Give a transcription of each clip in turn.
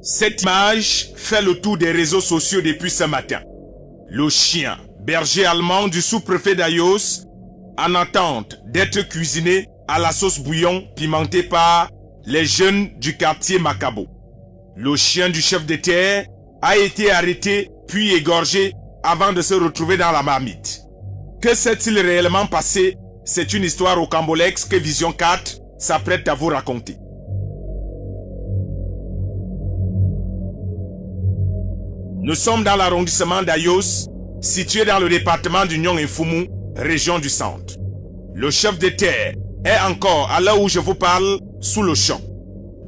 Cette image fait le tour des réseaux sociaux depuis ce matin. Le chien, berger allemand du sous-préfet d'Ayos, en attente d'être cuisiné à la sauce bouillon pimentée par les jeunes du quartier Macabo. Le chien du chef de terre a été arrêté puis égorgé avant de se retrouver dans la marmite. Que s'est-il réellement passé? C'est une histoire rocambolesque que Vision 4 s'apprête à vous raconter. Nous sommes dans l'arrondissement d'Ayos, situé dans le département du Nyong-Mfumu, région du centre. Le chef de terre est encore, à l'heure où je vous parle, sous le champ.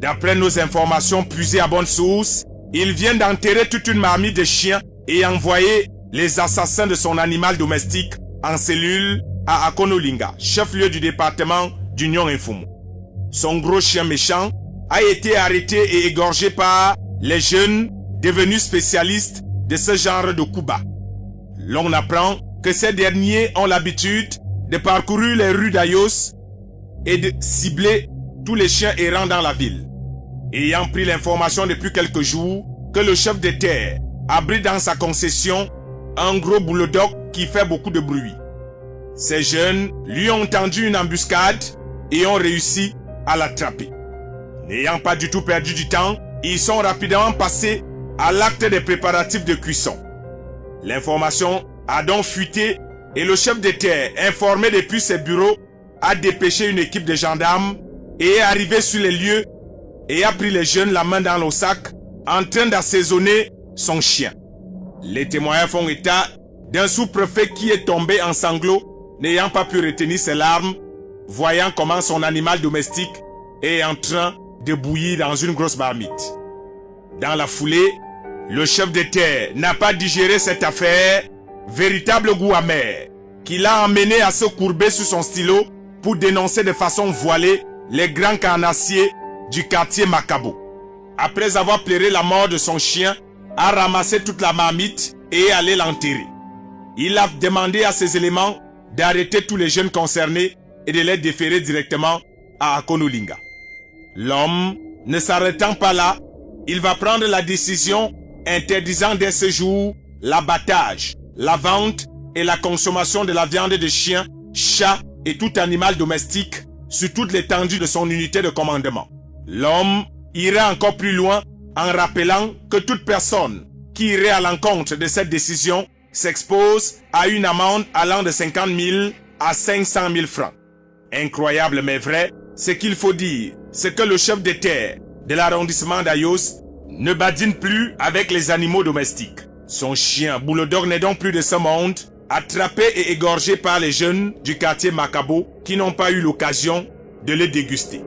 D'après nos informations puisées à bonne source, il vient d'enterrer toute une marmite de chiens et envoyer les assassins de son animal domestique en cellule à Akonolinga, chef-lieu du département du Nyong-Mfumu. Son gros chien méchant a été arrêté et égorgé par les jeunes devenus spécialistes de ce genre de coups bas. L'on apprend que ces derniers ont l'habitude de parcourir les rues d'Ayos et de cibler tous les chiens errants dans la ville. Ayant pris l'information depuis quelques jours que le chef de terre abrite dans sa concession un gros bulldog qui fait beaucoup de bruit. Ces jeunes lui ont tendu une embuscade et ont réussi à l'attraper. N'ayant pas du tout perdu du temps, ils sont rapidement passés à l'acte des préparatifs de cuisson. L'information a donc fuité et le chef de terre, informé depuis ses bureaux, a dépêché une équipe de gendarmes et est arrivé sur les lieux et a pris les jeunes la main dans le sac en train d'assaisonner son chien. Les témoins font état d'un sous-préfet qui est tombé en sanglots, n'ayant pas pu retenir ses larmes, voyant comment son animal domestique est en train de bouillir dans une grosse marmite. Dans la foulée, le chef de terre n'a pas digéré cette affaire, véritable goût amer, qui l'a amené à se courber sur son stylo pour dénoncer de façon voilée les grands carnassiers du quartier Macabo. Après avoir pleuré la mort de son chien, a ramassé toute la marmite et allé l'enterrer. Il a demandé à ses éléments d'arrêter tous les jeunes concernés et de les déférer directement à Akonolinga. L'homme, ne s'arrêtant pas là, il va prendre la décision interdisant dès ce jour l'abattage, la vente et la consommation de la viande de chien, chat et tout animal domestique sur toute l'étendue de son unité de commandement. L'homme ira encore plus loin en rappelant que toute personne qui irait à l'encontre de cette décision s'expose à une amende allant de 50 000 à 500 000 francs. Incroyable mais vrai, ce qu'il faut dire, c'est que le chef de terre de l'arrondissement d'Ayos ne badine plus avec les animaux domestiques. Son chien bulldog n'est donc plus de ce monde, attrapé et égorgé par les jeunes du quartier Macabo qui n'ont pas eu l'occasion de le déguster.